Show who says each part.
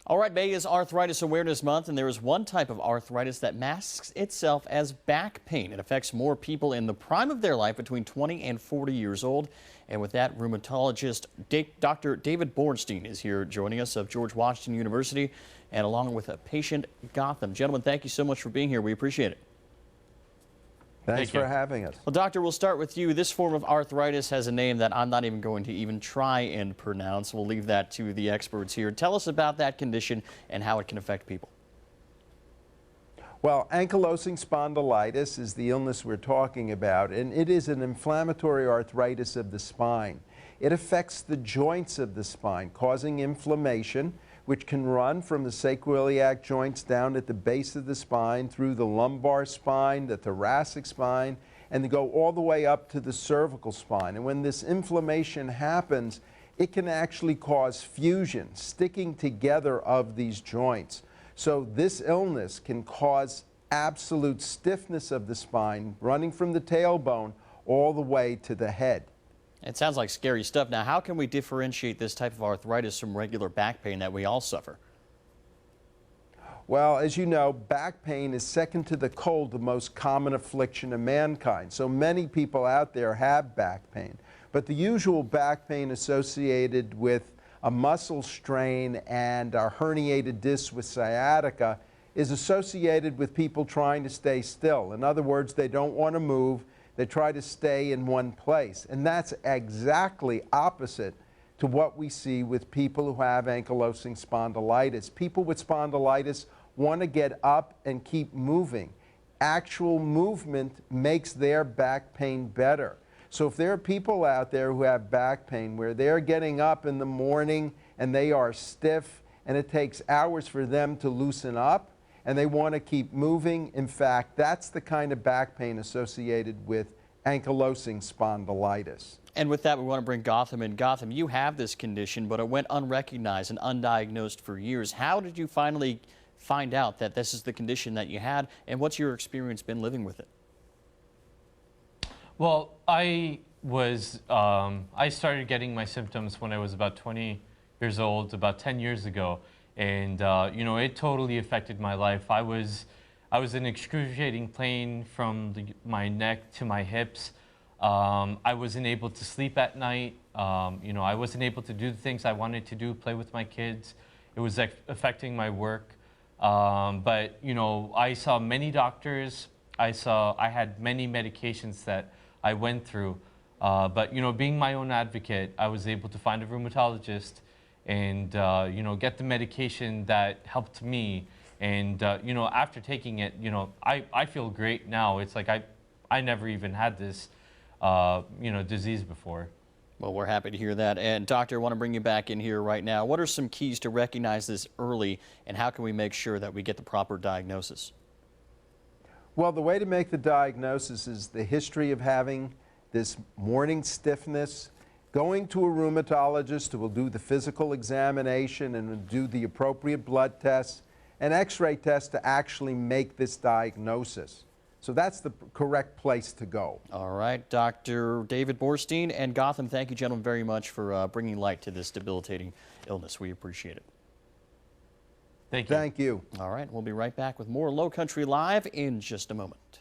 Speaker 1: All right, May is Arthritis Awareness Month, and there is one type of arthritis that masks itself as back pain. It affects more people in the prime of their life, between 20 and 40 years old. And with that, rheumatologist Dr. David Borenstein is here joining us of George Washington University, and along with a patient, GAUTAM. Gentlemen, thank you so much for being here. We appreciate it.
Speaker 2: Thanks for having us.
Speaker 1: Well, doctor, we'll start with you. This form of arthritis has a name that I'm not even going to try and pronounce. We'll leave that to the experts here. Tell us about that condition and how it can affect people.
Speaker 2: Well, ankylosing spondylitis is the illness we're talking about, and it is an inflammatory arthritis of the spine. It affects the joints of the spine, causing inflammation, which can run from the sacroiliac joints down at the base of the spine, through the lumbar spine, the thoracic spine, and go all the way up to the cervical spine. And when this inflammation happens, it can actually cause fusion, sticking together of these joints. So this illness can cause absolute stiffness of the spine, running from the tailbone all the way to the head.
Speaker 1: It sounds like scary stuff. Now, how can we differentiate this type of arthritis from regular back pain that we all suffer?
Speaker 2: Well, as you know, back pain is second to the cold, the most common affliction of mankind. So many people out there have back pain. But the usual back pain associated with a muscle strain and a herniated disc with sciatica is associated with people trying to stay still. In other words, they don't want to move. They try to stay in one place. And that's exactly opposite to what we see with people who have ankylosing spondylitis. People with spondylitis want to get up and keep moving. Actual movement makes their back pain better. So if there are people out there who have back pain where they're getting up in the morning and they are stiff and it takes hours for them to loosen up, and they want to keep moving. In fact, that's the kind of back pain associated with ankylosing spondylitis.
Speaker 1: And with that, we want to bring GAUTAM in. GAUTAM, you have this condition, but it went unrecognized and undiagnosed for years. How did you finally find out that this is the condition that you had, and what's your experience been living with it?
Speaker 3: Well, I started getting my symptoms when I was about 20 years old, about 10 years ago. And you know, it totally affected my life. I was in excruciating pain from my neck to my hips. I wasn't able to sleep at night. You know, I wasn't able to do the things I wanted to do, play with my kids. It was affecting my work. But you know, I saw many doctors. I had many medications that I went through. But you know, being my own advocate, I was able to find a rheumatologist and you know, get the medication that helped me. And you know, after taking it, you know, I feel great now. It's like I never even had this you know, disease before.
Speaker 1: Well, we're happy to hear that. And doctor, I want to bring you back in here right now. What are some keys to recognize this early, and how can we make sure that we get the proper diagnosis?
Speaker 2: Well, the way to make the diagnosis is the history of having this morning stiffness, going to a rheumatologist who will do the physical examination and will do the appropriate blood tests and x-ray tests to actually make this diagnosis. So that's the correct place to go.
Speaker 1: All right, Dr. David Borenstein and GAUTAM, thank you, gentlemen, very much for bringing light to this debilitating illness. We appreciate it.
Speaker 3: Thank you.
Speaker 2: Thank you.
Speaker 1: All right, we'll be right back with more Low Country Live in just a moment.